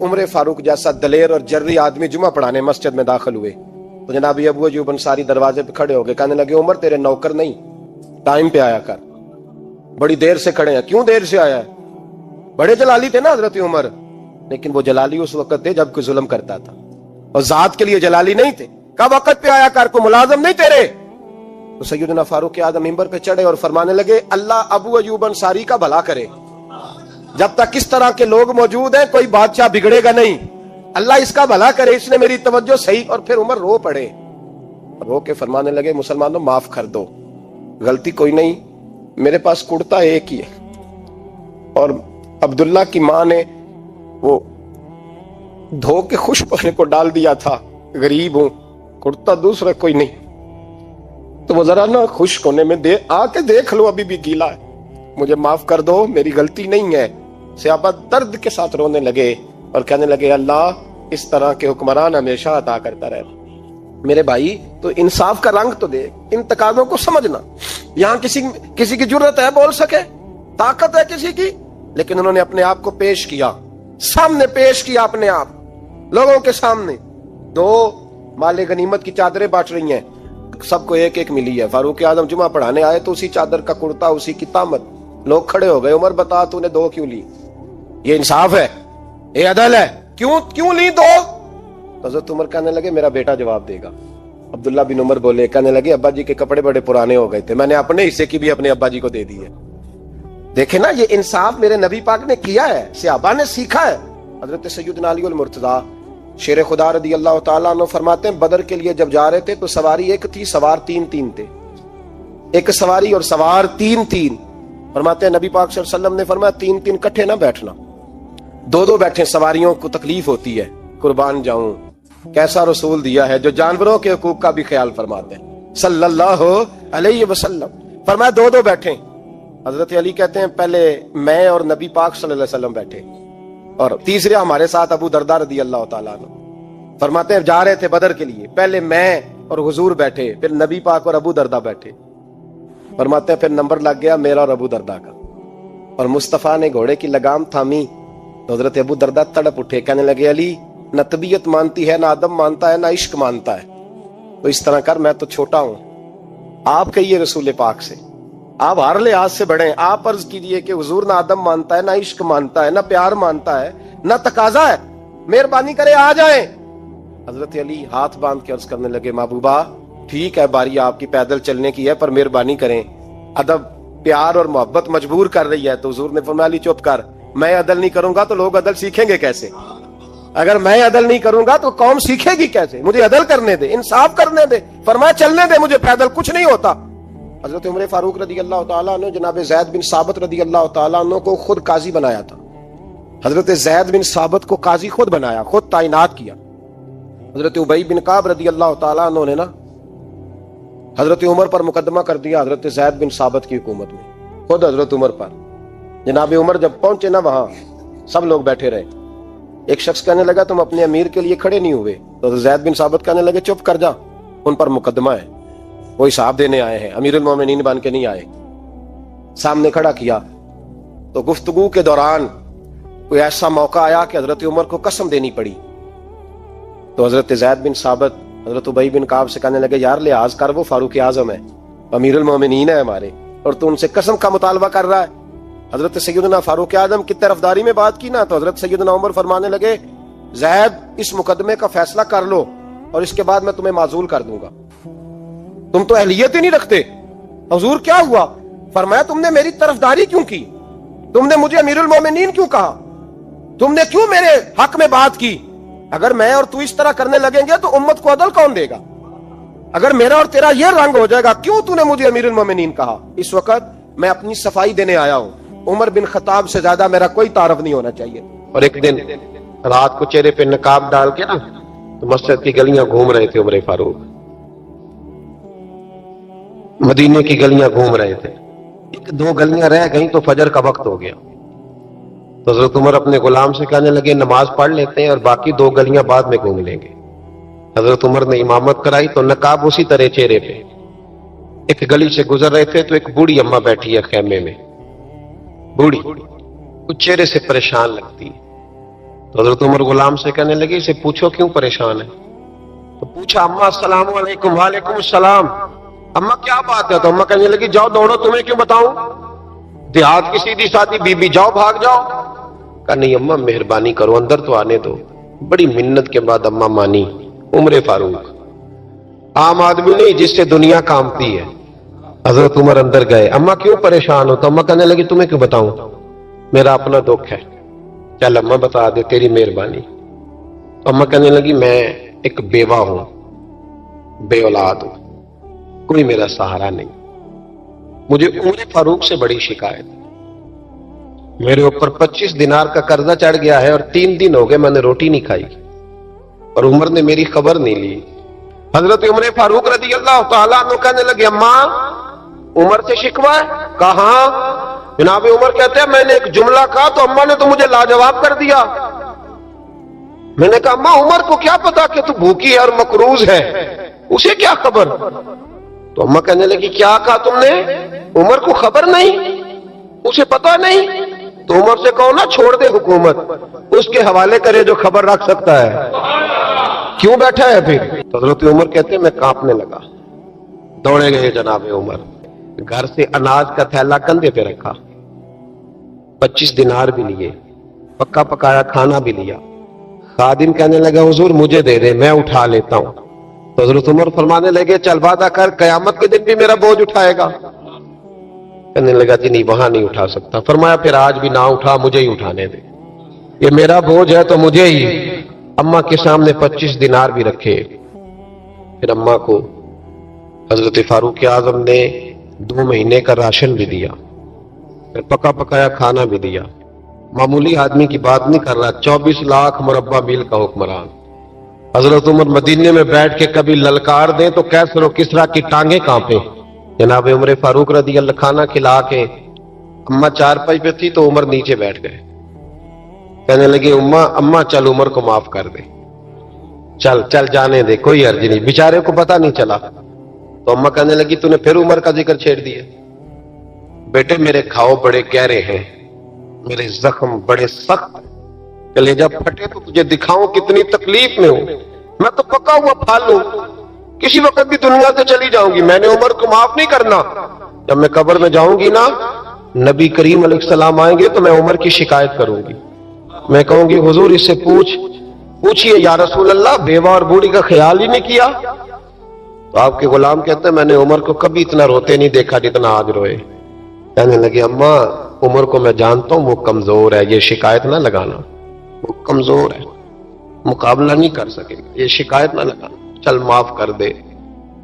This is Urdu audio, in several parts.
عمر فاروق جیسا دلیر اور جرری آدمی جمعہ پڑھانے مسجد میں داخل ہوئے تو جناب ابو ایوب انصاری دروازے پہ کھڑے ہو گئے، کہنے لگے عمر تیرے نوکر نہیں، ٹائم پہ آیا کر، بڑی دیر سے کھڑے ہیں، کیوں دیر سے آیا ہے؟ بڑے جلالی تھے نا حضرت عمر، لیکن وہ جلالی اس وقت تھے جب کوئی ظلم کرتا تھا، اور ذات کے لیے جلالی نہیں تھے۔ کب وقت پہ آیا کر، کو ملازم نہیں تیرے۔ تو سیدنا فاروق اعظم منبر پہ چڑھے اور فرمانے لگے اللہ ابو ایوب انصاری کا بھلا کرے، جب تک اس طرح کے لوگ موجود ہیں کوئی بادشاہ بگڑے گا نہیں، اللہ اس کا بھلا کرے، اس نے میری توجہ صحیح۔ اور پھر عمر رو پڑے، رو کے فرمانے لگے مسلمانوں معاف کر دو، غلطی کوئی نہیں، میرے پاس کرتا ایک ہی ہے، اور عبداللہ کی ماں نے وہ دھو کے خشک پکنے کو ڈال دیا تھا، غریب ہوں، کرتا دوسرا کوئی نہیں، تو وہ ذرا نا خشک ہونے میں آ کے دیکھ لو، ابھی بھی گیلا ہے، مجھے معاف کر دو، میری غلطی نہیں ہے۔ صحابہ درد کے ساتھ رونے لگے اور کہنے لگے اللہ اس طرح کے حکمران ہمیشہ عطا کرتا رہے۔ میرے بھائی تو انصاف کا رنگ تو دیکھ، ان تقاضوں کو سمجھنا۔ یہاں کسی کی جرت ہے بول سکے، طاقت ہے کسی کی، لیکن انہوں نے اپنے آپ کو پیش کیا، سامنے پیش کیا اپنے آپ لوگوں کے سامنے۔ دو مال غنیمت کی چادریں بانٹ رہی ہیں، سب کو ایک ایک ملی ہے۔ فاروق اعظم جمعہ پڑھانے آئے تو اسی چادر کا کرتا، اسی کی تامت، لوگ کھڑے ہو گئے، عمر بتا تو نے دو کیوں لی؟ یہ انصاف ہے، یہ عدل ہے، کیوں لی دو؟ حضرت عمر کہنے لگے میرا بیٹا جواب دے گا۔ عبداللہ بن عمر بولے، کہنے لگے ابا جی کے کپڑے بڑے پرانے ہو گئے تھے، میں نے اپنے حصے کی بھی اپنے ابا جی کو دے دی ہے۔ دیکھیں نا، یہ انصاف میرے نبی پاک نے کیا ہے، صحابہ نے سیکھا ہے۔ حضرت سیدنا علی المرتضیٰ شیر خدا رضی اللہ تعالیٰ عنہ فرماتے ہیں بدر کے لیے جب جا رہے تھے تو سواری ایک تھی، سوار تین تھے، ایک سواری اور سوار تین۔ فرماتے ہیں نبی پاک صلی اللہ علیہ وسلم نے فرمایا تین کٹھے نہ بیٹھنا، دو بیٹھیں، سواریوں کو تکلیف ہوتی ہے، قربان جاؤں کیسا رسول دیا ہے جو جانوروں کے حقوق کا بھی خیال فرماتے ہیں صلی اللہ علیہ وسلم۔ فرمایا دو بیٹھیں۔ حضرت علی کہتے ہیں پہلے میں اور نبی پاک صلی اللہ علیہ وسلم بیٹھے، اور تیسرے ہمارے ساتھ ابو درداء رضی اللہ تعالیٰ عنہ۔ فرماتے ہیں جا رہے تھے بدر کے لیے، پہلے میں اور حضور بیٹھے، پھر نبی پاک اور ابو درداء بیٹھے۔ فرماتے ہیں پھر نمبر لگ گیا میرا اور ابو درداء کا، اور مصطفیٰ نے گھوڑے کی لگام تھامی تو حضرت ابو درداء تڑپ اٹھے، کہنے لگے علی نہ طبیعت مانتی ہے، نہ ادب مانتا ہے، نہ عشق مانتا ہے، تو اس طرح کر، میں تو چھوٹا ہوں، آپ کہیے رسول پاک سے، آپ ہر لحاظ سے بڑے ہیں، آپ عرض کیجئے کہ حضور نہ ادب مانتا ہے، نہ عشق مانتا ہے، نہ پیار مانتا ہے، نہ تقاضا ہے، مہربانی کرے آ جائیں۔ حضرت علی ہاتھ باندھ کے عرض کرنے لگے محبوبہ ٹھیک ہے، باری آپ کی پیدل چلنے کی ہے، پر مہربانی کریں، ادب پیار اور محبت مجبور کر رہی ہے۔ تو حضور نے فرمایا علی چپ کر، میں عدل نہیں کروں گا تو لوگ عدل سیکھیں گے کیسے؟ اگر میں عدل نہیں کروں گا تو قوم سیکھے گی کیسے؟ مجھے عدل کرنے دے، انصاف کرنے دے، فرمایا چلنے دے مجھے، پیدل کچھ نہیں ہوتا۔ حضرت عمر فاروق رضی اللہ تعالیٰ عنہ جناب زید بن ثابت رضی اللہ تعالیٰ عنہ کو خود قاضی بنایا تھا، حضرت زید بن ثابت کو قاضی خود بنایا، خود تعینات کیا۔ حضرت ابی بن کعب رضی اللہ تعالیٰ عنہ نے نا حضرت عمر پر مقدمہ کر دیا حضرت زید بن ثابت کی حکومت میں، خود حضرت عمر پر۔ جناب عمر جب پہنچے نا وہاں سب لوگ بیٹھے رہے، ایک شخص کہنے لگا تم اپنے امیر کے لیے کھڑے نہیں ہوئے، تو زید بن ثابت کہنے لگے چپ کر جا، ان پر مقدمہ ہے، وہ حساب دینے آئے ہیں، امیر المومنین بن کے نہیں آئے۔ سامنے کھڑا کیا تو گفتگو کے دوران کوئی ایسا موقع آیا کہ حضرت عمر کو قسم دینی پڑی، تو حضرت زید بن ثابت حضرت ابی بن کعب سے کہنے لگے یار لحاظ کر، وہ فاروق اعظم ہے، امیر المومنین ہے ہمارے، اور تو ان سے قسم کا مطالبہ کر رہا ہے۔ حضرت سیدنا فاروق اعظم کی طرفداری میں بات کی نا، تو حضرت سیدنا عمر فرمانے لگے زید اس مقدمے کا فیصلہ کر لو اور اس کے بعد میں تمہیں معزول کر دوں گا، تم تو اہلیت ہی نہیں رکھتے۔ حضور کیا ہوا؟ فرمایا تم نے میری طرفداری کیوں کی؟ تم نے مجھے امیر المومنین کیوں کہا؟ تم نے کیوں میرے حق میں بات کی؟ اگر میں اور تو اس طرح کرنے لگیں گے تو امت کو عدل کون دے گا؟ اگر میرا اور تیرا یہ رنگ ہو جائے گا، کیوں تو نے مجھے امیر المومنین کہا؟ اس وقت میں اپنی صفائی دینے آیا ہوں، عمر بن خطاب سے زیادہ میرا کوئی تعارف نہیں ہونا چاہیے۔ اور ایک دن رات کو چہرے پہ نقاب ڈال کے نا تو مسجد کی گلیاں گھوم رہے تھے، عمر فاروق مدینے کی گلیاں گھوم رہے تھے، ایک دو گلیاں رہ گئیں تو فجر کا وقت ہو گیا، تو حضرت عمر اپنے غلام سے کہنے لگے نماز پڑھ لیتے ہیں اور باقی دو گلیاں بعد میں گھوم لیں گے۔ حضرت عمر نے امامت کرائی تو نقاب اسی طرح چہرے پہ۔ ایک گلی سے گزر رہے تھے تو ایک بوڑھی اماں بیٹھی ہے خیمے میں، بوڑھی، وہ چہرے سے پریشان لگتی، تو حضرت عمر غلام سے کہنے لگے اسے پوچھو کیوں پریشان ہے؟ تو پوچھا اما السلام علیکم۔ وعلیکم السلام۔ اما کیا بات ہے؟ تو اما کہنے لگی جاؤ دوڑو، تمہیں کیوں بتاؤں، دیہات کی سیدھی سادھی بی بی، جاؤ بھاگ جاؤ۔ کہا نہیں اما مہربانی کرو، اندر تو آنے دو۔ بڑی منت کے بعد اما مانی۔ عمر فاروق عام آدمی نہیں جس سے دنیا کامتی ہے۔ حضرت عمر اندر گئے۔ اما کیوں پریشان ہو؟ تو اما کہنے لگی تمہیں کیوں بتاؤں، میرا اپنا دکھ ہے، چل اما بتا دے، تیری مہربانی۔ تو اما کہنے لگی میں ایک بیوہ ہوں، بے اولاد ہوں، کوئی میرا سہارا نہیں، مجھے عمر فاروق سے بڑی شکایت، میرے اوپر 25 دینار کا قرضہ چڑھ گیا ہے اور 3 دن ہو گئے میں نے روٹی نہیں کھائی، اور عمر نے میری خبر نہیں لی۔ حضرت عمر فاروق رضی اللہ تعالیٰ عنہ کہنے لگے اما عمر سے شکوہ ہے؟ کہا جناب عمر کہتے ہیں میں نے ایک جملہ کہا تو اما نے تو مجھے لاجواب کر دیا۔ میں نے کہا اما عمر کو کیا پتا کہ تو بھوکی ہے اور مقروض ہے، اسے کیا خبر؟ تو اما کہنے لگی کیا کہا تم نے؟ عمر کو خبر نہیں، اسے پتا نہیں؟ تو عمر سے کہو نا چھوڑ دے حکومت، اس کے حوالے کرے جو خبر رکھ سکتا ہے، کیوں بیٹھا ہے پھر؟ تو حضرت عمر کہتے ہیں میں کانپنے لگا، دوڑے گئے جناب عمر، گھر سے اناج کا تھیلا کندھے پہ رکھا، 25 دینار بھی لیے، پکا پکایا کھانا بھی لیا۔ خادم کہنے لگا حضور مجھے دے دے میں اٹھا لیتا ہوں۔ تو حضرت عمر فرمانے لگے چل وعدہ کر قیامت کے دن بھی میرا بوجھ اٹھائے گا؟ کہنے لگا جی نہیں وہاں نہیں اٹھا سکتا۔ فرمایا پھر آج بھی نہ اٹھا، مجھے ہی اٹھانے دے، یہ میرا بوجھ ہے تو مجھے ہی۔ اما کے سامنے 25 دینار بھی رکھے، پھر اما کو حضرت فاروق اعظم نے 2 مہینے کا راشن بھی دیا، پھر پکا پکایا کھانا بھی دیا۔ معمولی آدمی کی بات نہیں کر رہا، 24 لاکھ مربع میل کا حکمران۔ حضرت عمر مدینے میں بیٹھ کے کبھی للکار دیں تو کیسر و کسریٰ کی ٹانگیں کانپیں۔ جناب عمر فاروق رضی اللہ کھانا کھلا کے اما چارپائی پہ تھی تو عمر نیچے بیٹھ گئے، کہنے لگے اما چل عمر کو معاف کر دے، چل چل جانے دے، کوئی عرض نہیں، بیچارے کو پتہ نہیں چلا۔ تو اما کہنے لگی تو نے پھر عمر کا ذکر چھیڑ دیا۔ بیٹے میرے کھاؤ بڑے گہرے ہیں، میرے زخم بڑے سخت، کلیجہ پھٹے تو تجھے دکھاؤں کتنی تکلیف میں ہوں، میں تو پکا ہوا پھال ہوں، کسی وقت بھی دنیا سے چلی جاؤں گی، میں نے عمر کو معاف نہیں کرنا۔ جب میں قبر میں جاؤں گی نا، نبی کریم علیہ السلام آئیں گے تو میں عمر کی شکایت کروں گی، میں کہوں گی حضور اس سے پوچھئے یا رسول اللہ بیوہ اور بوڑھی کا خیال ہی نہیں کیا؟ تو آپ کے غلام کہتے ہیں میں نے عمر کو کبھی اتنا روتے نہیں دیکھا جتنا آج روئے۔ کہنے لگے اما عمر کو میں جانتا ہوں وہ کمزور ہے، یہ شکایت نہ لگانا، وہ کمزور ہے، مقابلہ نہیں کر سکے، یہ شکایت نہ لگانا، چل معاف کر دے۔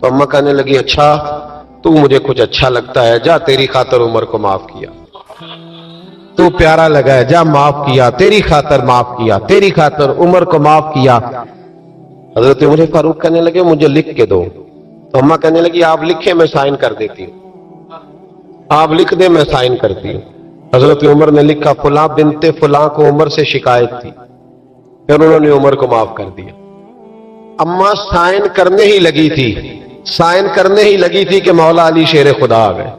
تو اما کہنے لگی اچھا تو مجھے کچھ اچھا لگتا ہے، جا تیری خاطر عمر کو معاف کیا، تو پیارا لگا ہے، جا معاف کیا، تیری خاطر معاف کیا، تیری خاطر عمر کو معاف کیا۔ حضرت عمر فاروق کہنے لگے مجھے لکھ کے دو۔ تو اما کہنے لگی آپ لکھیں میں سائن کر دیتی ہوں، آپ لکھ دیں میں سائن کرتی ہوں۔ حضرت عمر نے لکھا فلاں بنت فلاں کو عمر سے شکایت تھی، پھر انہوں نے عمر کو معاف کر دیا۔ اما سائن کرنے ہی لگی تھی کہ مولا علی شیر خدا آ گئے،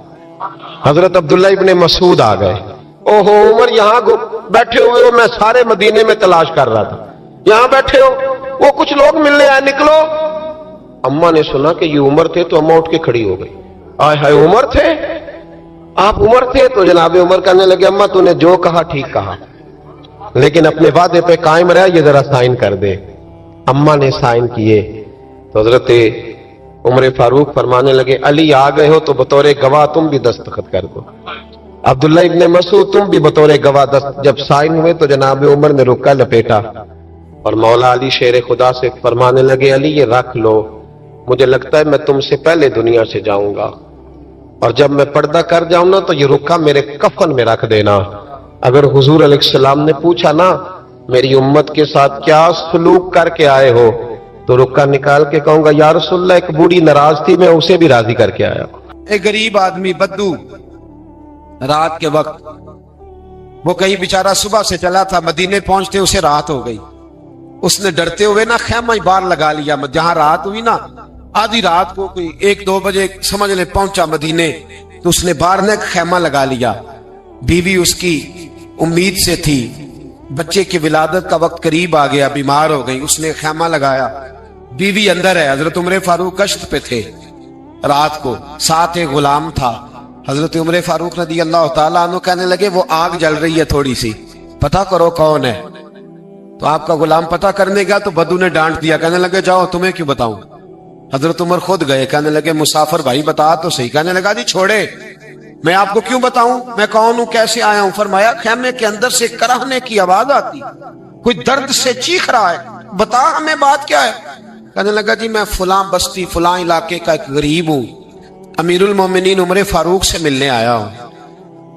حضرت عبداللہ ابن مسعود آ گئے۔ اوہو عمر یہاں بیٹھے ہوئے ہو، میں سارے مدینے میں تلاش کر رہا تھا، یہاں بیٹھے ہو، وہ کچھ لوگ ملنے آئے، نکلو۔ اما نے سنا کہ یہ عمر تھے تو اما اٹھ کے کھڑی ہو گئی، آئے ہائے عمر تھے، آپ عمر تھے؟ تو جناب عمر کہنے لگے اما تو نے جو کہا ٹھیک کہا، لیکن اپنے وعدے پہ قائم رہا، یہ ذرا سائن کر دے۔ اما نے سائن کیے تو حضرت عمر فاروق فرمانے لگے علی آ گئے ہو تو بطور گواہ تم بھی دستخط کر دو، عبداللہ ابن مسعود تم بھی بطور گواہ جب سائن ہوئے تو جناب عمر نے رکا لپیٹا اور مولا علی شیر خدا سے فرمانے لگے علی یہ رکھ لو، مجھے لگتا ہے میں تم سے پہلے دنیا سے جاؤں گا، اور جب میں پردہ کر جاؤں نا تو یہ رکا میرے کفن میں رکھ دینا، اگر حضور علیہ السلام نے پوچھا نا میری امت کے ساتھ کیا سلوک کر کے آئے ہو تو رکا نکال کے کہوں گا یا رسول اللہ ایک بوڑھی ناراض تھی میں اسے بھی راضی کر کے آیا۔ ایک غریب آدمی بدو رات کے وقت وہ کہیں بیچارہ صبح سے چلا تھا، مدینے پہنچتے اسے رات ہو گئی، اس نے ڈرتے ہوئے نا خیمہ ہی باہر لگا لیا، جہاں رات ہوئی نا آدھی رات کو کوئی 1-2 بجے سمجھ لے پہنچا مدینے تو اس نے باہر نے خیمہ لگا لیا، بیوی اس کی امید سے تھی بچے کی ولادت کا وقت قریب آ گیا, بیمار ہو گئی, اس نے خیمہ لگایا, بیوی اندر ہے. حضرت عمر فاروق کشت پہ تھے رات کو, ساتھ ایک غلام تھا. حضرت عمر فاروق رضی اللہ تعالیٰ عنہ کہنے لگے وہ آگ جل رہی ہے تھوڑی سی, پتہ کرو کون ہے. تو آپ کا غلام پتہ کرنے گیا تو بدو نے ڈانٹ دیا, کہنے لگے جاؤ تمہیں کیوں بتاؤں. حضرت عمر خود گئے, کہنے لگے مسافر بھائی بتا تو صحیح. کہنے لگا جی چھوڑے, میں آپ کو کیوں بتاؤں, میں کون ہوں, کیسے آیا ہوں. فرمایا خیمے کے اندر سے کراہنے کی آواز آتی, کوئی درد سے چیخ رہا ہے, بتا ہمیں بات کیا ہے. کہنے لگا جی میں فلاں بستی فلاں علاقے کا ایک غریب ہوں, امیر المومنین عمر فاروق سے ملنے آیا ہوں,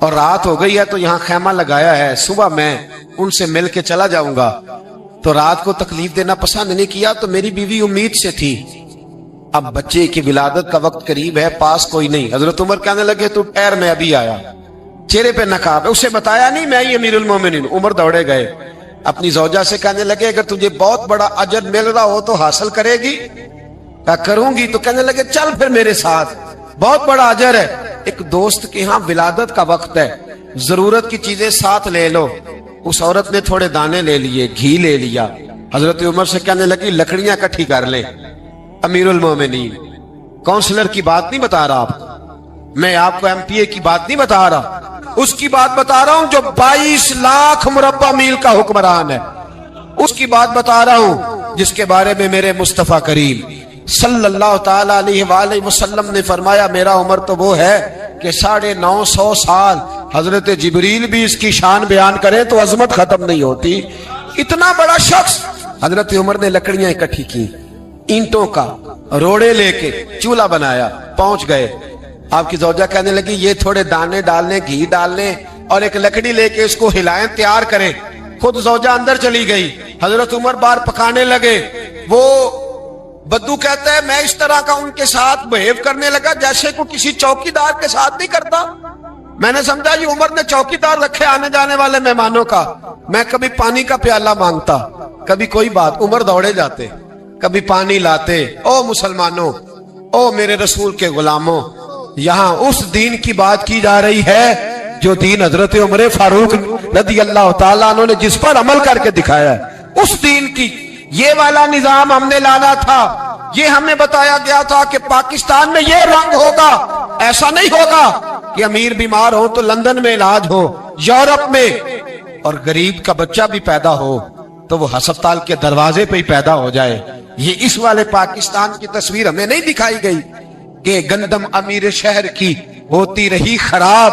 اور رات ہو گئی ہے تو یہاں خیمہ لگایا ہے, صبح میں ان سے مل کے چلا جاؤں گا. تو رات کو تکلیف دینا پسند نہیں کیا, تو میری بیوی امید سے تھی, اب بچے کی ولادت کا وقت قریب ہے, پاس کوئی نہیں. حضرت عمر کہنے لگے تو ٹھہر, میں ابھی آیا. چہرے پہ نقاب ہے, اسے بتایا نہیں میں ہی امیر المومنین. عمر دوڑے گئے, اپنی زوجہ سے کہنے لگے اگر تجھے بہت بڑا اجر مل رہا ہو تو حاصل کرے گی. کہا کروں گی. تو کہنے لگے چل پھر میرے ساتھ, بہت بڑا اجر ہے. ایک دوست کے ہاں ولادت کا وقت ہے, ضرورت کی چیزیں ساتھ لے لو. اس عورت نے تھوڑے دانے لے لیے, گھی لے لیا. حضرت عمر سے کہنے لگی لکڑیاں اکٹھی کر لیں. امیر المومنین, کونسلر کی بات نہیں بتا رہا آپ کو, میں آپ کو ایم پی اے کی بات نہیں بتا رہا, اس کی بات بتا رہا ہوں جو 22 لاکھ مربع میل کا حکمران ہے. اس کی بات بتا رہا ہوں جس کے بارے میں میرے مصطفیٰ کریم صلی اللہ تعالی علیہ وآلہ وسلم نے فرمایا میرا عمر تو وہ ہے کہ 950 سال حضرت جبریل بھی اس کی شان بیان کریں تو عظمت ختم نہیں ہوتی. اتنا بڑا شخص. حضرت عمر نے لکڑیاں اکٹھی کی, اینٹوں کا روڑے لے کے چولہا بنایا, پہنچ گئے. آپ کی زوجہ کہنے لگی یہ تھوڑے دانے ڈالنے, گھی ڈالنے, اور ایک لکڑی لے کے اس کو ہلائیں, تیار کریں. خود زوجہ اندر چلی گئی. حضرت عمر باہر پکانے لگے. وہ بدو کہتا ہے میں اس طرح کا ان کے ساتھ بہیو کرنے لگا جیسے کو کسی چوکیدار کے ساتھ نہیں کرتا. میں نے سمجھا یہ عمر نے چوکیدار رکھے آنے جانے والے مہمانوں کا. میں کبھی پانی کا پیالہ مانگتا, کبھی کوئی بات, عمر دوڑے جاتے, کبھی پانی لاتے. او مسلمانوں, او میرے رسول کے غلاموں, یہاں اس دین کی بات کی جا رہی ہے جو دین حضرت عمر فاروق رضی اللہ تعالیٰ عنہ نے جس پر عمل کر کے دکھایا ہے. اس دین کی یہ والا نظام ہم نے لانا تھا. یہ ہمیں بتایا گیا تھا کہ پاکستان میں یہ رنگ ہوگا, ایسا نہیں ہوگا کہ امیر بیمار ہو تو لندن میں علاج ہو, یورپ میں, اور غریب کا بچہ بھی پیدا ہو تو وہ ہسپتال کے دروازے پہ ہی پیدا ہو جائے. یہ اس والے پاکستان کی تصویر ہمیں نہیں دکھائی گئی کہ گندم امیر شہر کی ہوتی رہی خراب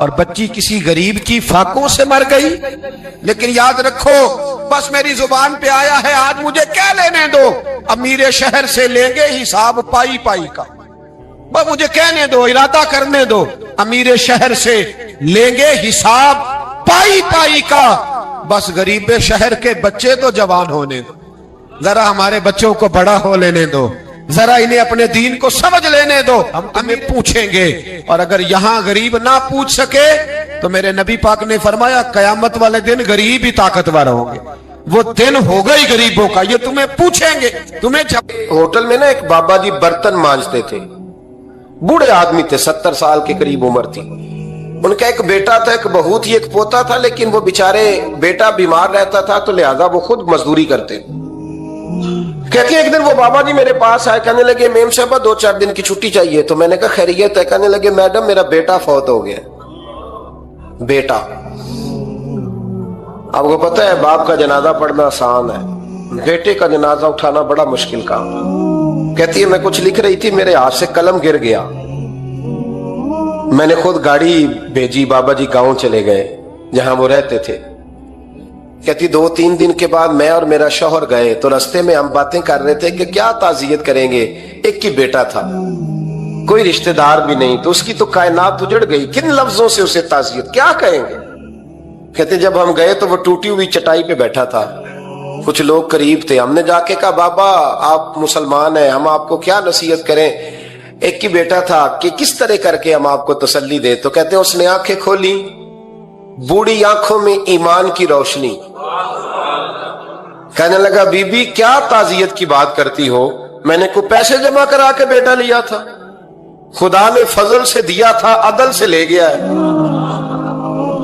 اور بچی کسی غریب کی فاقوں سے مر گئی. لیکن یاد رکھو, بس میری زبان پہ آیا ہے آج, مجھے کیا لینے دو, امیر شہر سے لیں گے حساب پائی پائی کا. بس مجھے کہنے دو, ارادہ کرنے دو, امیر شہر سے لیں گے حساب پائی پائی کا. بس غریب شہر کے بچے تو جوان ہونے دو, ذرا ہمارے بچوں کو بڑا ہو لینے دو, ذرا انہیں اپنے دین کو سمجھ لینے دو, ہم تمہیں پوچھیں گے. اور اگر یہاں غریب نہ پوچھ سکے تو میرے نبی پاک نے فرمایا قیامت والے دن غریب ہی طاقتور ہوں گے. وہ دن ہوگا ہی غریبوں کا, یہ تمہیں پوچھیں گے. تمہیں ہوٹل میں نا ایک بابا جی برتن مانجتے تھے, بوڑھے آدمی تھے, 70 سال کے قریب عمر تھی. ان کا ایک بیٹا تھا, ایک بہو تھی, ایک پوتا تھا, لیکن وہ بیچارے بیٹا بیمار رہتا تھا تو لہذا وہ خود مزدوری کرتے. کہتے ہیں ایک دن وہ بابا جی میرے پاس آئے, کہنے لگے میم صاحبہ 2-4 دن کی چھٹی چاہیے. تو میں نے کہا خیریت ہے. کہنے لگے میڈم میرا بیٹا فوت ہو گیا. بیٹا, آپ کو پتہ ہے باپ کا جنازہ پڑھنا آسان ہے, بیٹے کا جنازہ اٹھانا بڑا مشکل کام. کہتی ہے میں کچھ لکھ رہی تھی, میرے ہاتھ سے قلم گر گیا, میں نے خود گاڑی بھیجی, بابا جی گاؤں چلے گئے جہاں وہ رہتے تھے. کہتی 2-3 دن کے بعد میں اور میرا شوہر گئے تو رستے میں ہم باتیں کر رہے تھے کہ کیا تعزیت کریں گے. ایک کی بیٹا تھا, کوئی رشتہ دار بھی نہیں, تو اس کی تو کائنات اجڑ گئی, کن لفظوں سے اسے تعزیت کیا کہیں گے. کہتے جب ہم گئے تو وہ ٹوٹی ہوئی چٹائی پہ بیٹھا تھا, کچھ لوگ قریب تھے. ہم نے جا کے کہا بابا آپ مسلمان ہیں, ہم آپ کو کیا نصیحت کریں. ایک کی بیٹا تھا کہ کس طرح کر کے ہم آپ کو تسلی دے. تو کہتے ہیں اس نے آنکھیں کھولی, بوڑھی آنکھوں میں ایمان کی روشنی. کہنے لگا بی بی کیا تعزیت کی بات کرتی ہو, میں نے کوئی پیسے جمع کرا کے بیٹا لیا تھا, خدا نے فضل سے دیا تھا, عدل سے لے گیا ہے.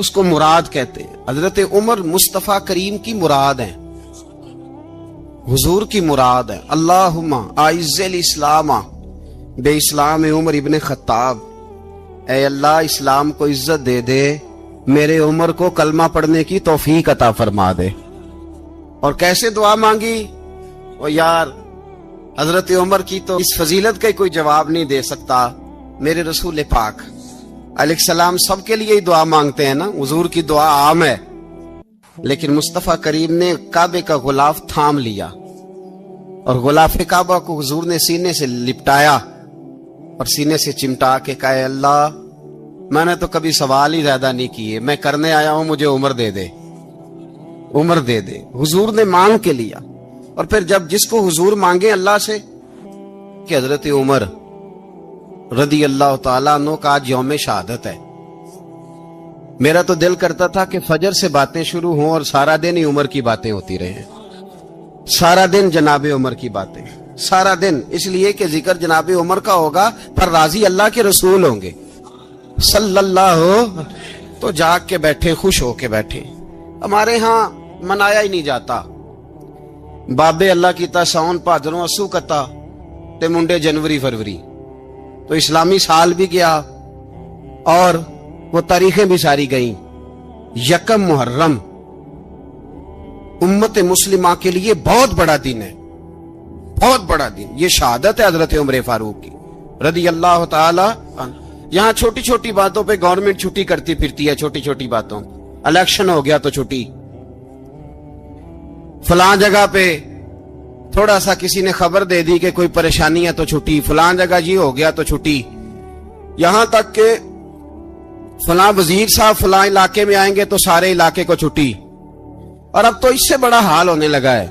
اس کو مراد کہتے ہیں. حضرت عمر مصطفیٰ کریم کی مراد ہیں, حضور کی مراد ہے. اللہم اعز الاسلام بے اسلام عمر ابن خطاب, اے اللہ اسلام کو عزت دے دے, میرے عمر کو کلمہ پڑھنے کی توفیق عطا فرما دے. اور کیسے دعا مانگی؟ اور یار حضرت عمر کی تو اس فضیلت کا کوئی جواب نہیں دے سکتا. میرے رسول پاک علیہ السلام سب کے لیے ہی دعا مانگتے ہیں نا, حضور کی دعا عام ہے, لیکن مصطفیٰ کریم نے کعبے کا غلاف تھام لیا اور غلاف کعبہ کو حضور نے سینے سے لپٹایا اور سینے سے چمٹا کے کہا, اے اللہ میں نے تو کبھی سوال ہی زیادہ نہیں کیے, میں کرنے آیا ہوں, مجھے عمر دے دے, عمر دے دے. حضور نے مانگ کے لیا. اور پھر جب جس کو حضور مانگے اللہ سے کہ حضرت عمر رضی اللہ تعالیٰ عنہ کا آج یوم شہادت ہے, میرا تو دل کرتا تھا کہ فجر سے باتیں شروع ہوں اور سارا دن ہی عمر کی باتیں ہوتی رہیں, سارا دن جناب عمر کی باتیں, سارا دن. اس لیے کہ ذکر جناب عمر کا ہوگا پر راضی اللہ کے رسول ہوں گے صلی اللہ, تو جاگ کے بیٹھے, خوش ہو کے بیٹھے. ہمارے ہاں منایا ہی نہیں جاتا. بابے اللہ کی تا ساؤن بھادروں اسو کتا تے منڈے جنوری فروری, تو اسلامی سال بھی گیا اور وہ تاریخیں بھی ساری گئیں. یکم محرم امت مسلمہ کے لیے بہت بڑا دن ہے, بہت بڑا دن. یہ شہادت ہے حضرت عمر فاروق کی رضی اللہ تعالی عنہ. یہاں چھوٹی چھوٹی باتوں پہ گورنمنٹ چھٹی کرتی پھرتی ہے, چھوٹی چھوٹی باتوں. الیکشن ہو گیا تو چھٹی, فلاں جگہ پہ تھوڑا سا کسی نے خبر دے دی کہ کوئی پریشانی ہے تو چھٹی, فلاں جگہ یہ ہو گیا تو چھٹی. یہاں تک کہ فلاں وزیر صاحب فلاں علاقے میں آئیں گے تو سارے علاقے کو چھٹی. اور اب تو اس سے بڑا حال ہونے لگا ہے,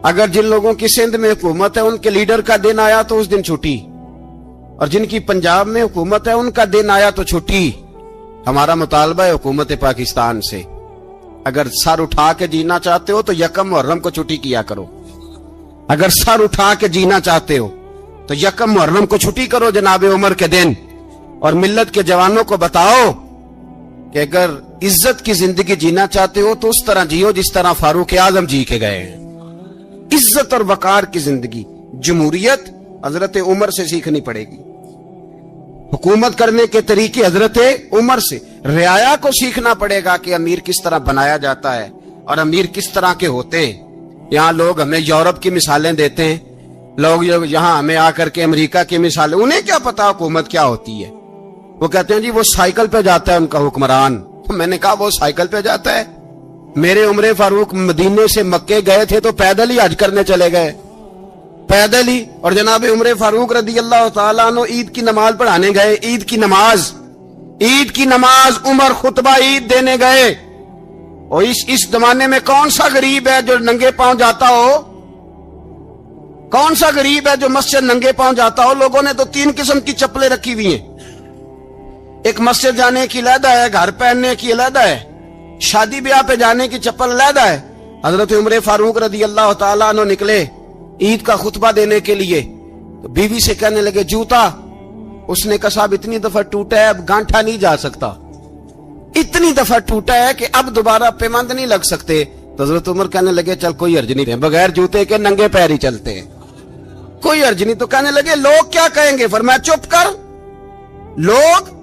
اگر جن لوگوں کی سندھ میں حکومت ہے ان کے لیڈر کا دن آیا تو اس دن چھٹی, اور جن کی پنجاب میں حکومت ہے ان کا دن آیا تو چھٹی. ہمارا مطالبہ ہے حکومت پاکستان سے, اگر سر اٹھا کے جینا چاہتے ہو تو یکم محرم کو چھٹی کیا کرو. اگر سر اٹھا کے جینا چاہتے ہو تو یکم محرم کو چھٹی کرو جناب عمر کے دن, اور ملت کے جوانوں کو بتاؤ کہ اگر عزت کی زندگی جینا چاہتے ہو تو اس طرح جیو جس طرح فاروق اعظم جی کے گئے ہیں. عزت اور وقار کی زندگی. جمہوریت حضرت عمر سے سیکھنی پڑے گی, حکومت کرنے کے طریقے حضرت عمر سے. رعایا کو سیکھنا پڑے گا کہ امیر کس طرح بنایا جاتا ہے اور امیر کس طرح کے ہوتے ہیں. یہاں لوگ ہمیں یورپ کی مثالیں دیتے ہیں, لوگ یہاں ہمیں آ کر کے امریکہ کی مثالیں, انہیں کیا پتا حکومت کیا ہوتی ہے. وہ کہتے ہیں جی وہ سائیکل پہ جاتا ہے ان کا حکمران. میں نے کہا وہ سائیکل پہ جاتا ہے؟ میرے عمر فاروق مدینے سے مکے گئے تھے تو پیدل ہی حج کرنے چلے گئے, پیدل ہی. اور جناب عمر فاروق رضی اللہ تعالیٰ عنہ عید کی نماز پڑھانے گئے, عید کی نماز عمر خطبہ عید دینے گئے. اور اس زمانے میں کون سا غریب ہے جو ننگے پاؤں جاتا ہو؟ کون سا غریب ہے جو مسجد ننگے پاؤں جاتا ہو؟ لوگوں نے تو 3 قسم کی چپلیں رکھی ہوئی ہیں. ایک مسجد جانے کی علیحدہ ہے, گھر پہننے کی علیحدہ ہے, شادی بیاہ پہ جانے کی چپل علیحدہ ہے. حضرت عمر فاروق رضی اللہ تعالیٰ عنہ نکلے عید کا خطبہ دینے کے لیے, تو بیوی سے کہنے لگے جوتا. اس نے کہا صاحب اتنی دفعہ ٹوٹا ہے اب گانٹھا نہیں جا سکتا, اتنی دفعہ ٹوٹا ہے کہ اب دوبارہ پیمند نہیں لگ سکتے. تو حضرت عمر کہنے لگے چل کوئی حرج نہیں, بغیر جوتے کے ننگے پیر ہی چلتے ہیں, کوئی حرج نہیں. تو کہنے لگے لوگ کیا کہیں گے؟ فرمایا چپ کر. لوگ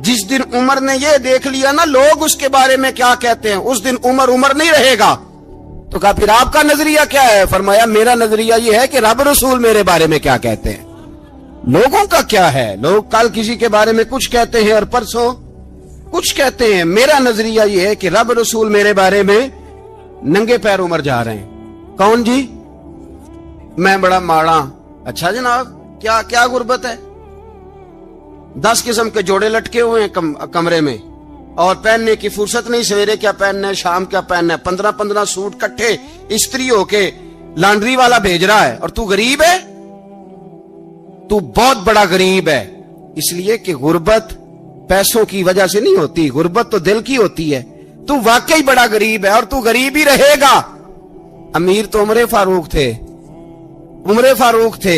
جس دن عمر نے یہ دیکھ لیا نا لوگ اس کے بارے میں کیا کہتے ہیں, اس دن عمر نہیں رہے گا. تو کہا پھر آپ کا نظریہ کیا ہے؟ فرمایا میرا نظریہ یہ ہے کہ رب رسول میرے بارے میں کیا کہتے ہیں. لوگوں کا کیا ہے؟ لوگ کل کسی کے بارے میں کچھ کہتے ہیں اور پرسوں کچھ کہتے ہیں. میرا نظریہ یہ ہے کہ رب رسول میرے بارے میں ننگے پیر عمر جا رہے ہیں. کون جی؟ میں بڑا ماڑا. اچھا جناب کیا غربت ہے؟ 10 قسم کے جوڑے لٹکے ہوئے ہیں کمرے میں اور پہننے کی فرصت نہیں. سویرے کیا پہننا ہے, شام کیا پہننا ہے, 15 سوٹ کٹھے استری ہو کے لانڈری والا بھیج رہا ہے, اور تو غریب ہے. تو بہت بڑا غریب ہے. اس لیے کہ غربت پیسوں کی وجہ سے نہیں ہوتی, غربت تو دل کی ہوتی ہے. تو واقعی بڑا غریب ہے اور تو غریب ہی رہے گا. امیر تو عمر فاروق تھے,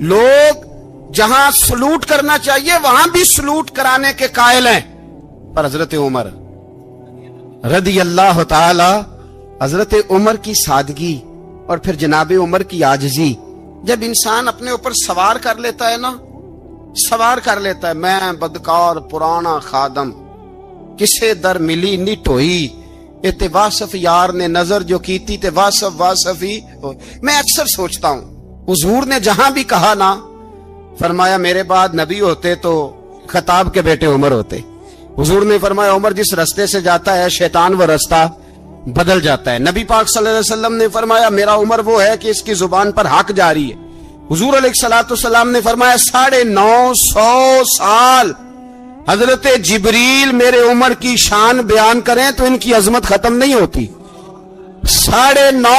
لوگ جہاں سلوٹ کرنا چاہیے وہاں بھی سلوٹ کرانے کے قائل ہیں، پر حضرت عمر رضی اللہ تعالی، حضرت عمر کی سادگی اور پھر جناب عمر کی عاجزی، جب انسان اپنے اوپر سوار کر لیتا ہے نا، سوار کر لیتا ہے، میں بدکار پرانا خادم، کسے در ملی نٹ ہوئی، تے واصف یار نے نظر جو کیتی تے واصف ہی ہو۔ میں اکثر سوچتا ہوں حضور نے جہاں بھی کہا نا، فرمایا میرے بعد نبی ہوتے تو خطاب کے بیٹے عمر ہوتے۔ حضور نے فرمایا عمر جس رستے سے جاتا ہے شیطان وہ رستہ بدل جاتا ہے۔ نبی پاک صلی اللہ علیہ وسلم نے فرمایا میرا عمر وہ ہے کہ اس کی زبان پر حق جاری ہے۔ حضور علیہ الصلوۃ والسلام نے فرمایا 950 سال حضرت جبریل میرے عمر کی شان بیان کریں تو ان کی عظمت ختم نہیں ہوتی۔ 9.5